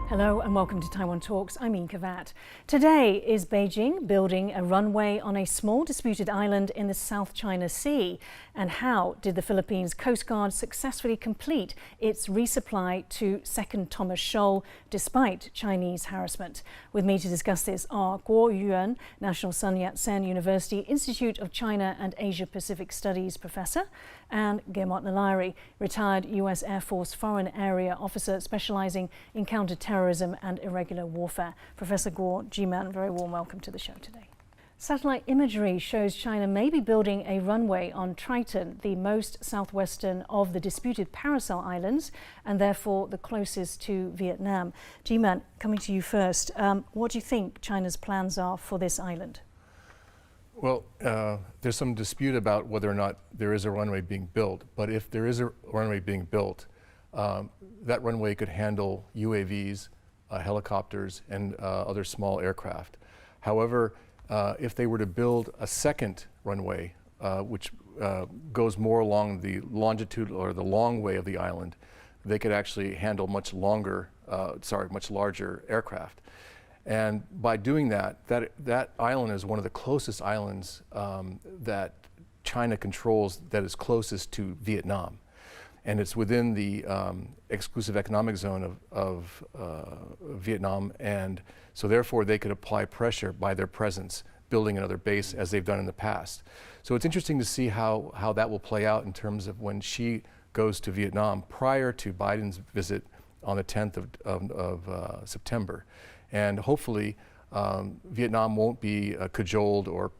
Hello and welcome to Taiwan Talks. I'm Inka Vat. Today is Beijing building a runway on a small disputed island in the South China Sea. And how did the Philippines Coast Guard successfully complete its resupply to Second Thomas Shoal despite Chinese harassment? With me to discuss this are Guo Yuan, National Sun Yat-sen University Institute of China and Asia Pacific Studies professor, and Gernot Nalari, retired US Air Force Foreign Area Officer specializing in counter-terrorism and irregular warfare. Professor Guo Jiman, very warm welcome to the show today. Satellite imagery shows China may be building a runway on Triton, the most southwestern of the disputed Paracel Islands, and therefore the closest to Vietnam. Jiman, coming to you first, what do you think China's plans are for this island? Well, there's some dispute about whether or not there is a runway being built, but if there is a runway being built, that runway could handle UAVs, helicopters, and other small aircraft. However, if they were to build a second runway, which goes more along the longitude or the long way of the island, they could actually handle much larger aircraft. And by doing that, that island is one of the closest islands that China controls that is closest to Vietnam. And it's within the exclusive economic zone of Vietnam, and so therefore they could apply pressure by their presence, building another base as they've done in the past. So it's interesting to see how that will play out in terms of when Xi goes to Vietnam prior to Biden's visit on the 10th of September. And hopefully Vietnam won't be cajoled or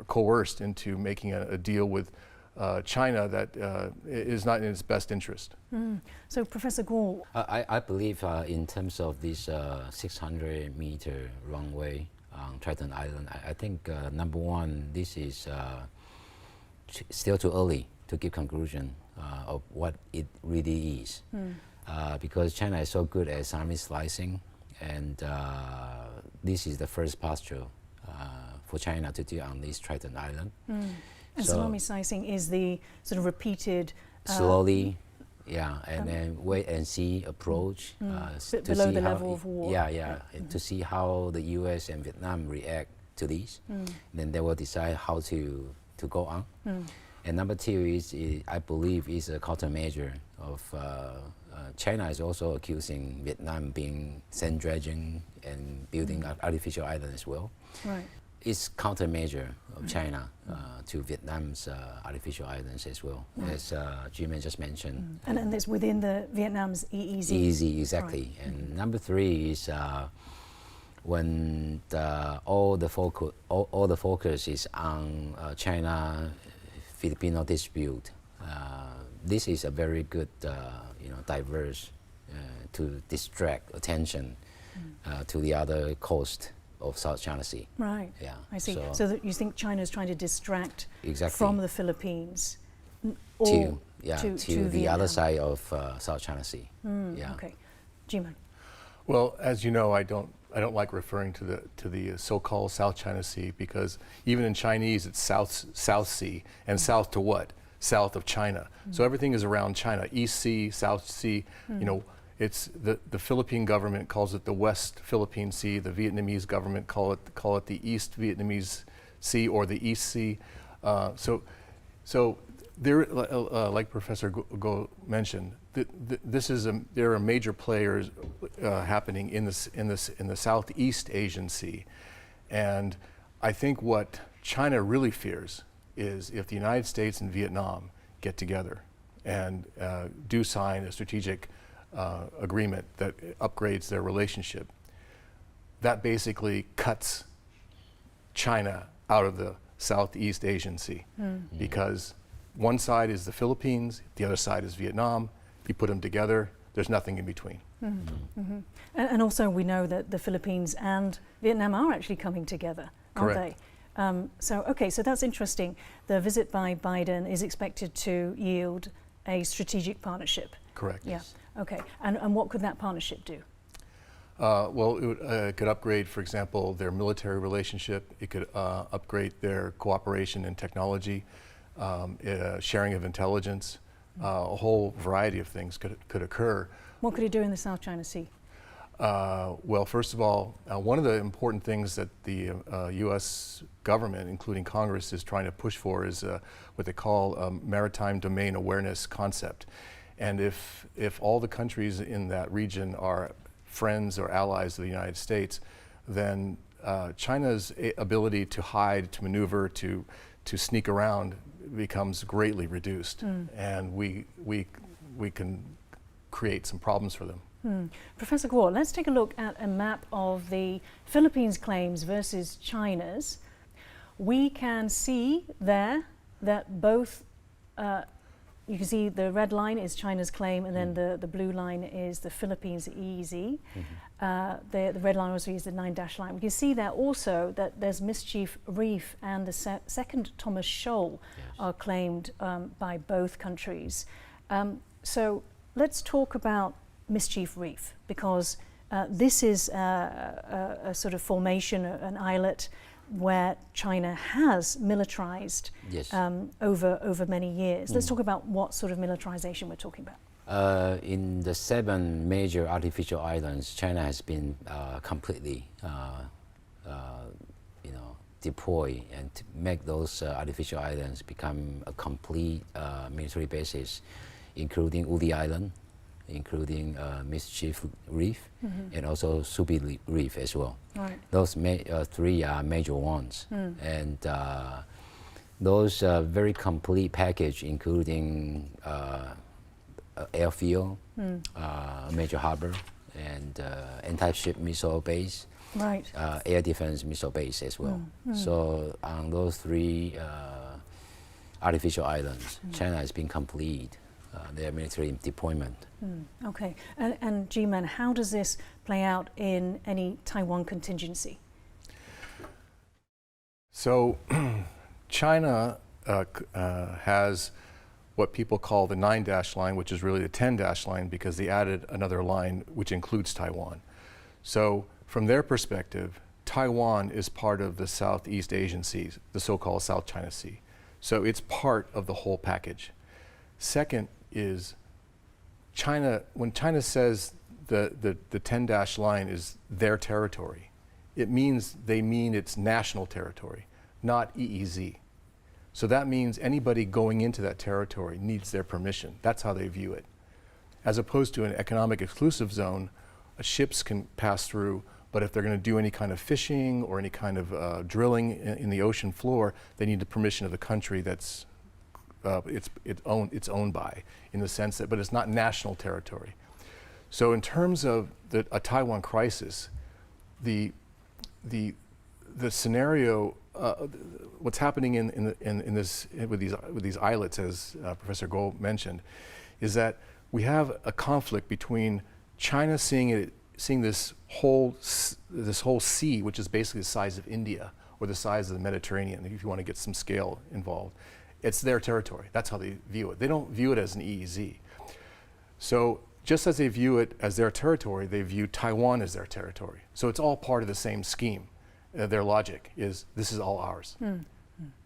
coerced into making a deal with China that is not in its best interest. So, Professor Guo, I believe in terms of this 600-meter runway on Triton Island, I think number one, this is still too early to give conclusion of what it really is, because China is so good at salami slicing, and this is the first posture for China to do on this Triton Island. And So- salami slicing is the sort of repeated Slowly, and then wait and see approach to below see the how level of war. and to see how the U.S. and Vietnam react to these. Then they will decide how to go on. And number two is, I believe, is a countermeasure of China is also accusing Vietnam being sand dredging and building an artificial island as well. Right. It's countermeasure of China to Vietnam's artificial islands as well, as Jiman just mentioned. And it's within the Vietnam's EEZ. Easy, exactly. And number three is when all the focus is on China-Filipino dispute. This is a very good, diverse to distract attention to the other coast of South China Sea. Right. Yeah. I see. So- So that you think China is trying to distract Exactly. from the Philippines To to the other Vietnam. side of South China Sea. Yeah. Okay. Jiman. Well, as you know, I don't like referring to the so-called South China Sea, because even in Chinese it's South Sea, and south to what? South of China. So everything is around China. East Sea, South Sea. It's the Philippine government calls it the West Philippine Sea. The Vietnamese government call it the East Vietnamese Sea or the East Sea. So there, like Professor Go mentioned, there are major players happening in the Southeast Asian Sea, and I think what China really fears is if the United States and Vietnam get together and do sign a strategic agreement that upgrades their relationship, that basically cuts China out of the Southeast Asian Sea, because one side is the Philippines, the other side is Vietnam. If you put them together, there's nothing in between. And also we know that the Philippines and Vietnam are actually coming together, aren't Correct. they? So that's interesting. The visit by Biden is expected to yield a strategic partnership. Correct. Yeah. Okay. And what could that partnership do? Well, it could upgrade, for example, their military relationship. It could upgrade their cooperation in technology, sharing of intelligence. A whole variety of things could occur. What could it do in the South China Sea? Well, first of all, one of the important things that the U.S. government, including Congress, is trying to push for is what they call maritime domain awareness concept. And if all the countries in that region are friends or allies of the United States, then China's ability to hide, to maneuver, to sneak around becomes greatly reduced, and we can create some problems for them. Professor Guo, let's take a look at a map of the Philippines' claims versus China's. We can see there that both, you can see the red line is China's claim, and then the blue line is the Philippines' EEZ. The red line also is the 9-dash line. We can see there also that there's Mischief Reef and the second Thomas Shoal are claimed by both countries. So let's talk about Mischief Reef, because this is a sort of formation, an islet where China has militarized over many years. Let's talk about what sort of militarization we're talking about. In the 7 major artificial islands, China has been completely deploy and to make those artificial islands become a complete military basis, including Uli Island, including Mischief Reef, and also Subi Reef as well. Right. Those 3 are major ones. And those very complete package, including airfield, major harbor, and anti-ship missile base, Right. Air defense missile base as well. So on those 3 artificial islands, China has been complete their military deployment. Okay, and G-Man, how does this play out in any Taiwan contingency? So China has what people call the 9-dash line, which is really the 10-dash line because they added another line which includes Taiwan. So from their perspective, Taiwan is part of the Southeast Asian Sea, the so-called South China Sea. So it's part of the whole package. Second is China, when China says the 10-dash line is their territory, it means they mean it's national territory, not EEZ. So that means anybody going into that territory needs their permission. That's how they view it. As opposed to an economic exclusive zone, ships can pass through, but if they're going to do any kind of fishing or any kind of drilling in the ocean floor, they need the permission of the country that's it's owned by, in the sense that, but it's not national territory. So in terms of a Taiwan crisis, the scenario, what's happening with these islets, as Professor Guo mentioned, is that we have a conflict between China seeing this whole sea, which is basically the size of India or the size of the Mediterranean, if you want to get some scale involved. It's their territory. That's how they view it. They don't view it as an EEZ. So just as they view it as their territory, they view Taiwan as their territory. So it's all part of the same scheme. Their logic is, this is all ours.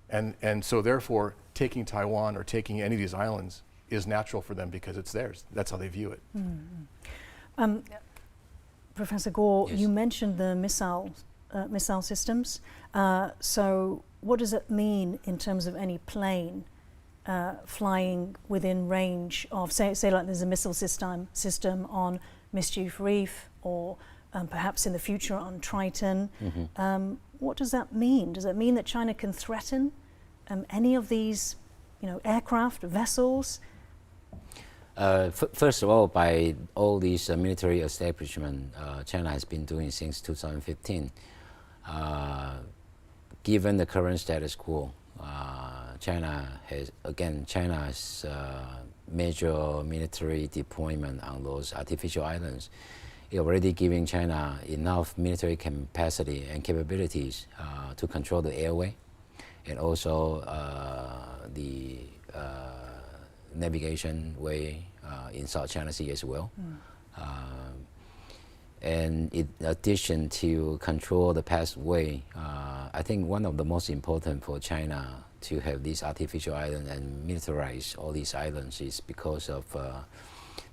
And so therefore, taking Taiwan or taking any of these islands is natural for them because it's theirs. That's how they view it. Professor Guo, Yes. you mentioned the missile systems. So what does it mean in terms of any plane flying within range of, say like there's a missile system on Mischief Reef or perhaps in the future on Triton? What does that mean? Does that mean that China can threaten any of these, aircraft, vessels? First of all, by all these military establishment China has been doing since 2015, given the current status quo, China's major military deployment on those artificial islands is already giving China enough military capacity and capabilities to control the airway and also the navigation way in South China Sea as well. And in addition to control the pathway, I think one of the most important for China to have these artificial islands and militarize all these islands is because of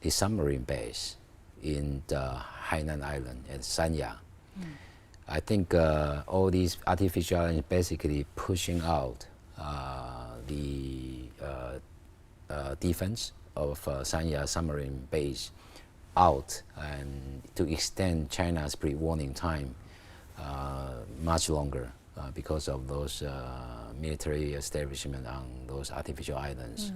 the submarine base. in the Hainan Island at Sanya. I think all these artificial islands basically pushing out the defense of Sanya submarine base out and to extend China's pre-warning time much longer because of those military establishment on those artificial islands.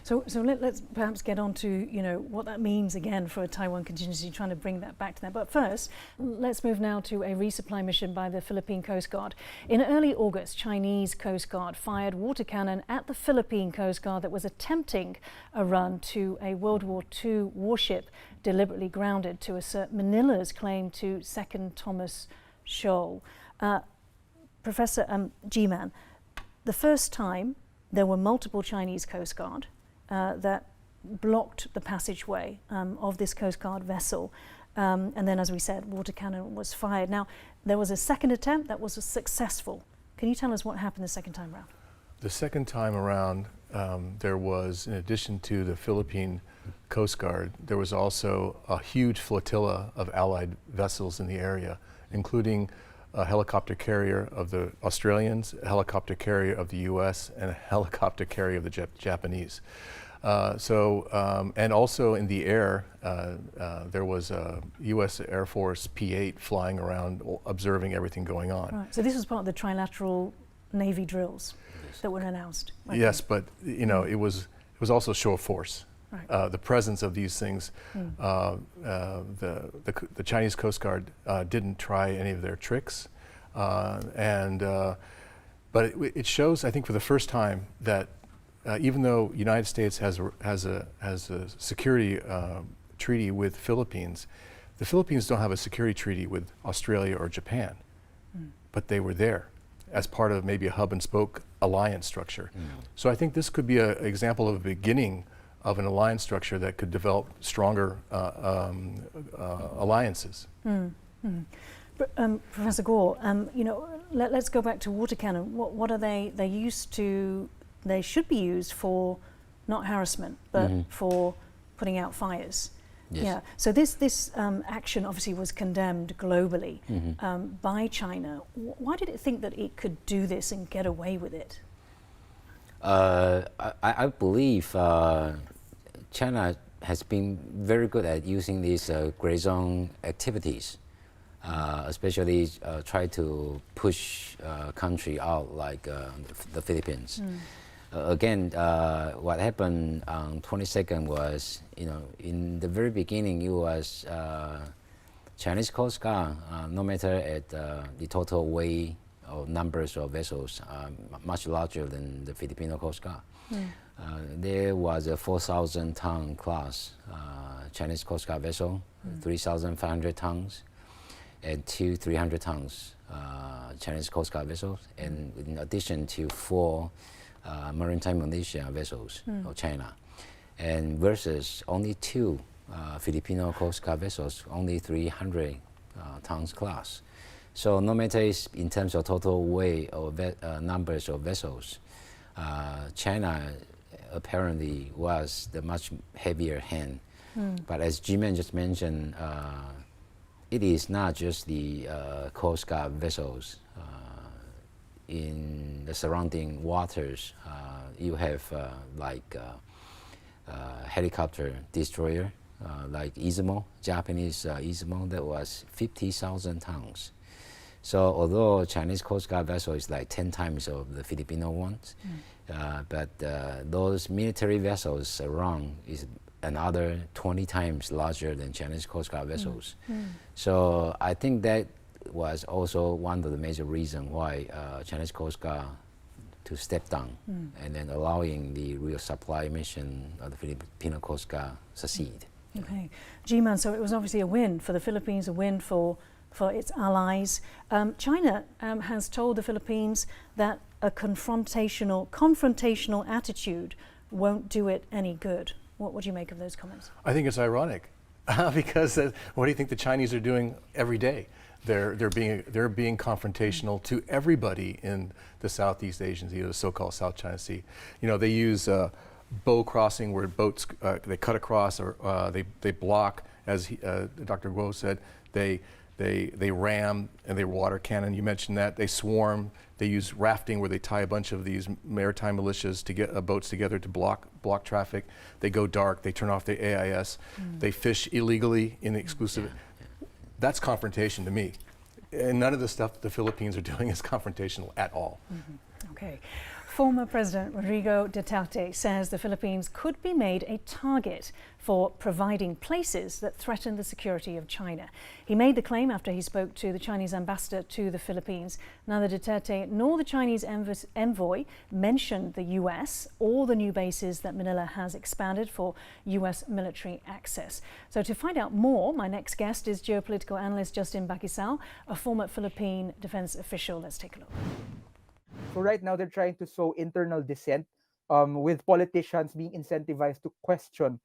So let's perhaps get on to, you know, what that means again for a Taiwan contingency, trying to bring that back to that. But first, let's move now to a resupply mission by the Philippine Coast Guard. In early August, Chinese Coast Guard fired water cannon at the Philippine Coast Guard that was attempting a run to a World War II warship deliberately grounded to assert Manila's claim to Second Thomas Shoal. Professor G-Man, the first time there were multiple Chinese Coast Guard that blocked the passageway of this Coast Guard vessel. And then, as we said, water cannon was fired. Now, there was a second attempt that was successful. Can you tell us what happened the second time around? The second time around, there was, in addition to the Philippine Coast Guard, there was also a huge flotilla of Allied vessels in the area, including a helicopter carrier of the Australians, a helicopter carrier of the US, and a helicopter carrier of the Japanese. And also in the air, there was a US Air Force P-8 flying around, observing everything going on. Right. So this was part of the trilateral Navy drills that were announced. Yes, but you know, it was also a show of force. Right. The presence of these things, the Chinese Coast Guard didn't try any of their tricks, but it shows, I think, for the first time that even though the United States has a security treaty with Philippines, the Philippines don't have a security treaty with Australia or Japan, but they were there as part of maybe a hub and spoke alliance structure. So I think this could be an example of a beginning of an alliance structure that could develop stronger alliances. Professor Gore, you know, let's go back to water cannon. What are they used to? They should be used for not harassment, but for putting out fires. Yes. Yeah. So this action obviously was condemned globally by China. Why did it think that it could do this and get away with it? I believe China has been very good at using these gray zone activities, especially try to push country out like the Philippines. Again, what happened on 22nd was, you know, in the very beginning, it was Chinese Coast Guard, no matter at the total weight or numbers of vessels, much larger than the Filipino Coast Guard. There was a 4,000-ton class Chinese Coast Guard vessel, 3,500 tons, and 300 tons Chinese Coast Guard vessels, and in addition to 4 maritime militia vessels of China, and versus only 2 Filipino Coast Guard vessels, only 300 tons class. So no matter in terms of total weight or numbers of vessels, China apparently was the much heavier hand. But as G-Man just mentioned, it is not just the Coast Guard vessels. In the surrounding waters, you have helicopter destroyer like Izumo, Japanese Izumo, that was 50,000 tons. So although Chinese Coast Guard vessel is like 10 times of the Filipino ones, but those military vessels around is another 20 times larger than Chinese Coast Guard vessels. So I think that was also one of the major reasons why Chinese Coast Guard to step down and then allowing the real supply mission of the Filipino Coast Guard succeed. Okay, G-Man, so it was obviously a win for the Philippines, a win for its allies. China has told the Philippines that a confrontational attitude won't do it any good. What do you make of those comments? I think it's ironic because what do you think the Chinese are doing every day? They're being confrontational to everybody in the Southeast Asian Sea, the so-called South China Sea. You know, they use bow crossing where boats they cut across or they block as Dr. Guo said, they ram and they water cannon. You mentioned that. They swarm. They use rafting where they tie a bunch of these maritime militias to get boats together to block traffic. They go dark. They turn off the AIS. They fish illegally in the exclusive. That's confrontation to me. And none of the stuff that the Philippines are doing is confrontational at all. Okay. Former President Rodrigo Duterte says the Philippines could be made a target for providing places that threaten the security of China. He made the claim after he spoke to the Chinese ambassador to the Philippines. Neither Duterte nor the Chinese envoy mentioned the US or the new bases that Manila has expanded for US military access. So to find out more, my next guest is geopolitical analyst Justin Bakisao, a former Philippine defense official. Let's take a look. So right now they're trying to sow internal dissent with politicians being incentivized to question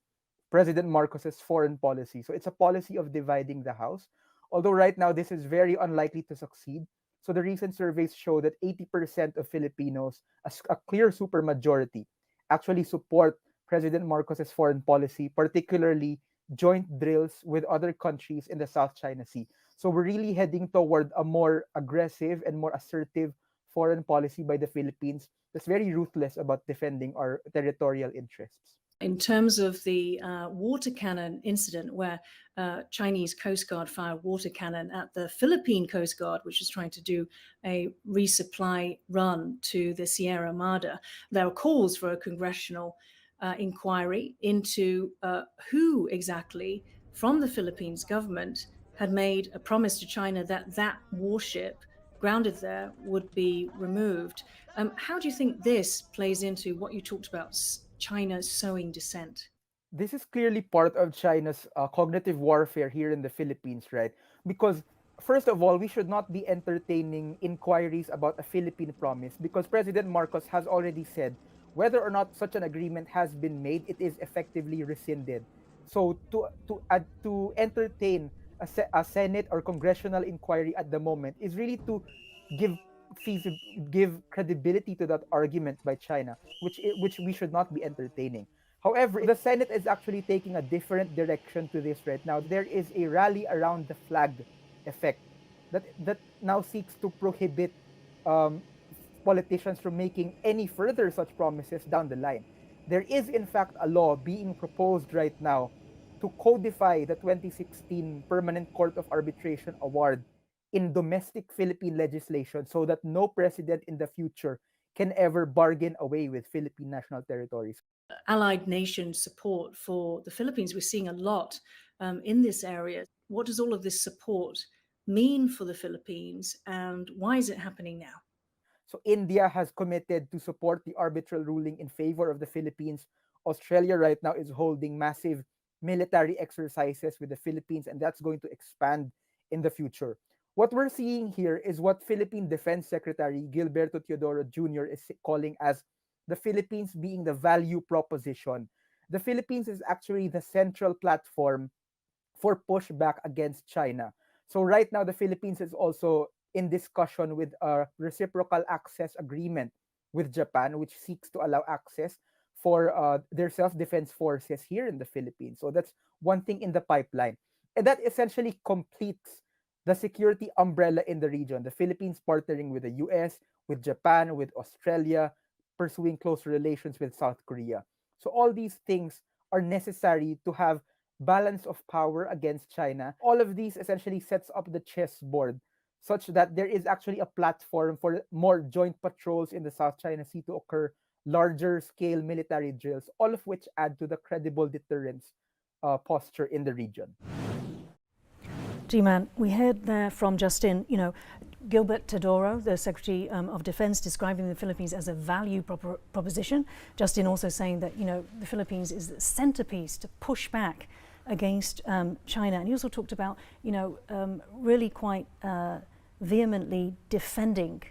President Marcos's foreign policy. So it's a policy of dividing the House. Although right now this is very unlikely to succeed. So the recent surveys show that 80% of Filipinos, a clear supermajority, actually support President Marcos's foreign policy, particularly joint drills with other countries in the South China Sea. So we're really heading toward a more aggressive and more assertive foreign policy by the Philippines that's very ruthless about defending our territorial interests. In terms of the water cannon incident where Chinese Coast Guard fired water cannon at the Philippine Coast Guard, which is trying to do a resupply run to the Sierra Madre, there are calls for a congressional inquiry into who exactly from the Philippines government had made a promise to China that that warship grounded there would be removed. How do you think this plays into what you talked about, China sowing dissent? This is clearly part of China's cognitive warfare here in the Philippines, right? Because first of all, we should not be entertaining inquiries about a Philippine promise because President Marcos has already said whether or not such an agreement has been made, it is effectively rescinded. So to entertain a Senate or congressional inquiry at the moment is really to give credibility to that argument by China, which we should not be entertaining. However, the Senate is actually taking a different direction to this right now. There is a rally around the flag effect that now seeks to prohibit politicians from making any further such promises down the line. There is, in fact, a law being proposed right now to codify the 2016 Permanent Court of Arbitration Award in domestic Philippine legislation so that no president in the future can ever bargain away with Philippine national territories. Allied nation support for the Philippines, we're seeing a lot in this area. What does all of this support mean for the Philippines and why is it happening now? So India has committed to support the arbitral ruling in favor of the Philippines. Australia right now is holding massive military exercises with the Philippines, and that's going to expand in the future. What we're seeing here is what Philippine Defense Secretary Gilberto Teodoro Jr. is calling as the Philippines being the value proposition. The Philippines is actually the central platform for pushback against China. So right now, the Philippines is also in discussion with a reciprocal access agreement with Japan, which seeks to allow access for their self-defense forces here in the Philippines. So that's one thing in the pipeline. And that essentially completes the security umbrella in the region. The Philippines partnering with the US, with Japan, with Australia, pursuing closer relations with South Korea. So all these things are necessary to have balance of power against China. All of these essentially sets up the chessboard such that there is actually a platform for more joint patrols in the South China Sea to occur, larger scale military drills, all of which add to the credible deterrence posture in the region. G-Man, we heard there from Justin, Gilbert Teodoro, the Secretary of Defense, describing the Philippines as a value proposition. Justin also saying that, the Philippines is the centerpiece to push back against China. And he also talked about, really quite vehemently defending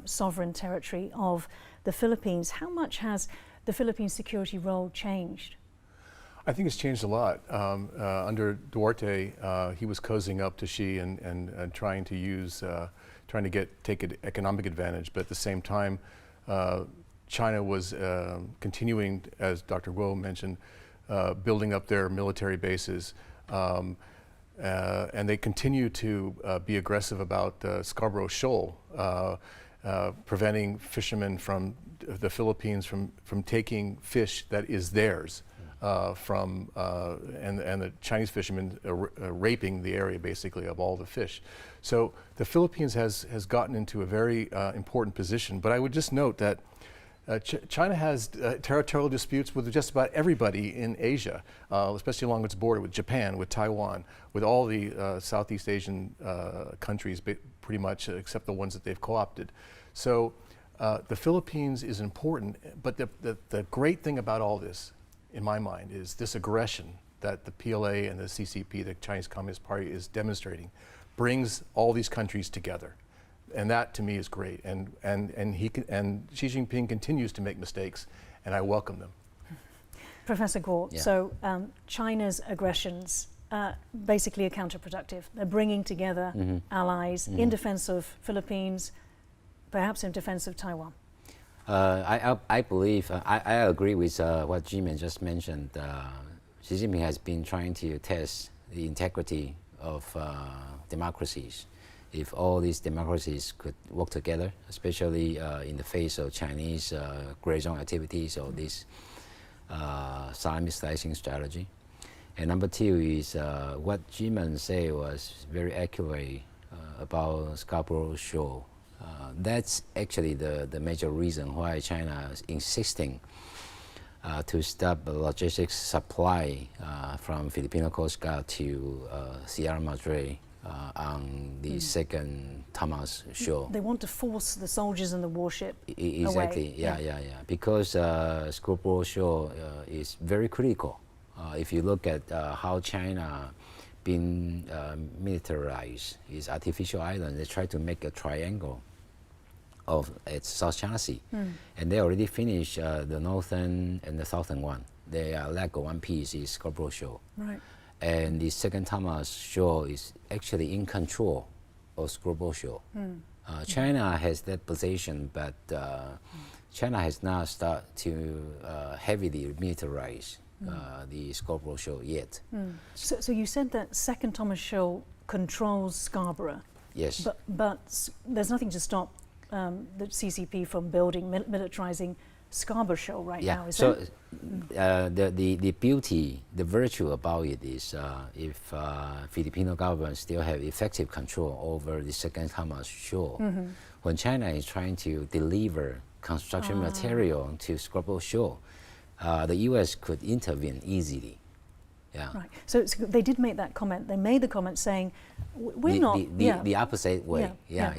sovereign territory of the Philippines. How much has the Philippines security role changed? I think it's changed a lot. Under Duarte, he was cozying up to Xi and trying to take an economic advantage, but at the same time, China was continuing, as Dr. Guo mentioned, building up their military bases, And they continue to be aggressive about Scarborough Shoal, preventing fishermen from the Philippines from taking fish that is theirs, and the Chinese fishermen raping the area basically of all the fish. So the Philippines has gotten into a very important position. But I would just note that China has territorial disputes with just about everybody in Asia, especially along its border with Japan, with Taiwan, with all the Southeast Asian countries, pretty much, except the ones that they've co-opted. So the Philippines is important, but the great thing about all this, in my mind, is this aggression that the PLA and the CCP, the Chinese Communist Party, is demonstrating, brings all these countries together. And that, to me, is great. And Xi Jinping continues to make mistakes, and I welcome them. Professor Guo, Yeah. so China's aggressions basically are counterproductive. They're bringing together allies in defense of Philippines, perhaps in defense of Taiwan. I believe, I agree with what Jimin just mentioned. Xi Jinping has been trying to test the integrity of democracies. If all these democracies could work together, especially in the face of Chinese gray zone activities or this Siamese slicing strategy. And number two is what Jimin said was very accurate about Scarborough Shoal. That's actually the major reason why China is insisting to stop the logistics supply from Filipino Coast Guard to Sierra Madre on the second Thomas Shoal. They want to force the soldiers and the warship Exactly, away. yeah. Because Scarborough Shoal is very critical. If you look at how China been militarized, its artificial island, they try to make a triangle of its South China Sea. And they already finished the northern and the southern one. They lack one piece is Scarborough Shoal. Right. And the second Thomas Shoal is actually in control of Scarborough Shoal. China has that position, but China has not started to heavily militarize the Scarborough Shoal yet. So you said that second Thomas Shoal controls Scarborough. Yes. But there's nothing to stop the CCP from building, militarizing Scarborough Shoal right now, is so there? the beauty, the virtue about it is if Filipino government still have effective control over the second Thomas Shoal, when China is trying to deliver construction material to Scarborough Shoal, the U.S. could intervene easily. Yeah. Right. So they did make that comment. They made the comment saying, "We're not the opposite way." Yeah.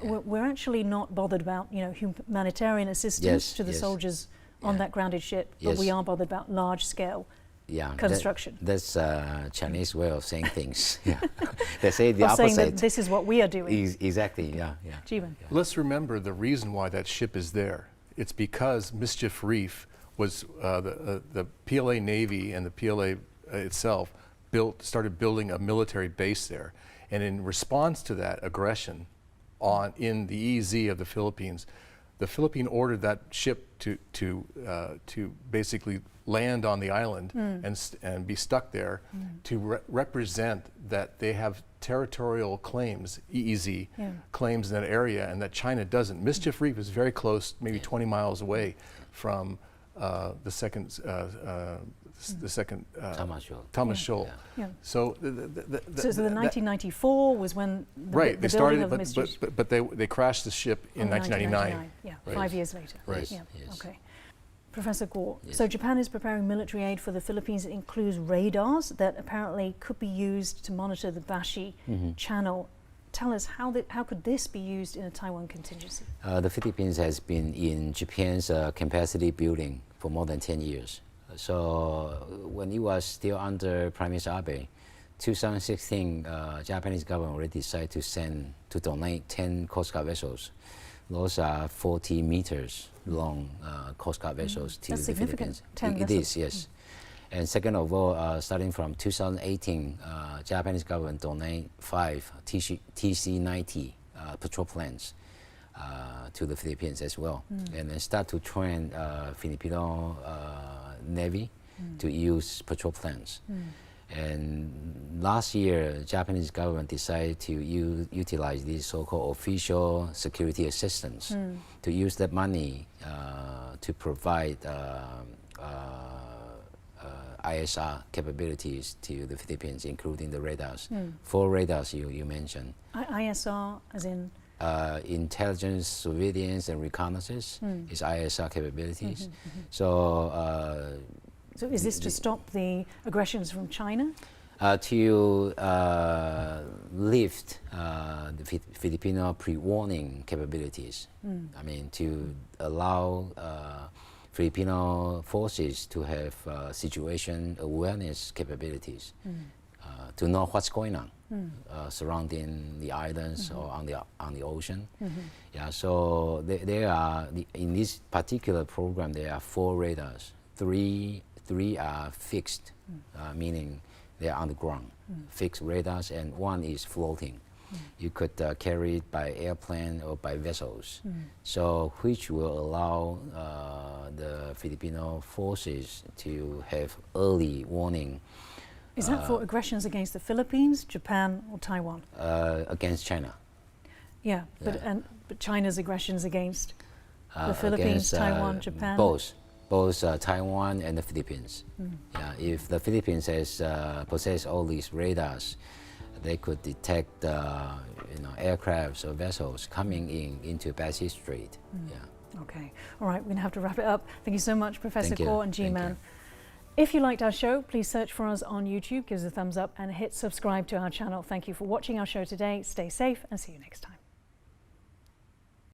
We're actually not bothered about humanitarian assistance to the soldiers on that grounded ship, but we are bothered about large scale construction. That's Chinese way of saying things. Yeah. They say the of opposite. Saying that this is what we are doing. Exactly. Yeah. Jimin. Let's remember the reason why that ship is there. It's because Mischief Reef was the PLA Navy and the PLA itself started building a military base there, and in response to that aggression in the EEZ of the Philippines, the Philippine ordered that ship to basically land on the island and be stuck there to represent that they have territorial claims, EEZ claims in that area, and that China doesn't. Mischief Reef is very close, maybe 20 miles away from the second Thomas Shoal. Yeah. So So the 1994 was when the they building started, of the Mischief. but they crashed the ship in 1999. Yeah, Right. 5 years later. Right. Yeah. Yes. Okay. Professor Guo, Yes. so Japan is preparing military aid for the Philippines. It includes radars that apparently could be used to monitor the Bashi Channel. Tell us, how could this be used in a Taiwan contingency? The Philippines has been in Japan's capacity building for more than 10 years. So when it was still under Prime Minister Abe, 2016, Japanese government already decided to donate 10 Coast Guard vessels. Those are 40 meters long Coast Guard vessels to That's the significant. Philippines. 10 It vessels. is, yes. And second of all, starting from 2018, Japanese government donate 5 TC-90 patrol planes to the Philippines as well, and then start to train Filipino Navy to use patrol planes. And last year, Japanese government decided to utilize this so-called official security assistance to use that money to provide ISR capabilities to the Philippines, including the radars. 4 radars you mentioned. ISR, as in? Intelligence, surveillance, and reconnaissance is ISR capabilities. So is this to stop the aggressions from China? To lift the Filipino pre-warning capabilities. I mean, to allow Filipino forces to have situation awareness capabilities, to know what's going on surrounding the islands or on the ocean. Yeah, so there are in this particular program there are 4 radars. Three are fixed, meaning they are on the ground, fixed radars, and 1 is floating. You could carry it by airplane or by vessels, so which will allow the Filipino forces to have early warning. Is that for aggressions against the Philippines, Japan, or Taiwan? Against China. Yeah, but China's aggressions against the Philippines, against, Taiwan, Japan? Both Taiwan and the Philippines. Yeah, if the Philippines has possess all these radars, they could detect aircrafts or vessels coming into Pasig Strait. Yeah. Okay. All right, we're going to have to wrap it up. Thank you so much, Professor Thank you. Kaur and Thank G-Man. you. If you liked our show, please search for us on YouTube, give us a thumbs up and hit subscribe to our channel. Thank you for watching our show today. Stay safe and see you next time.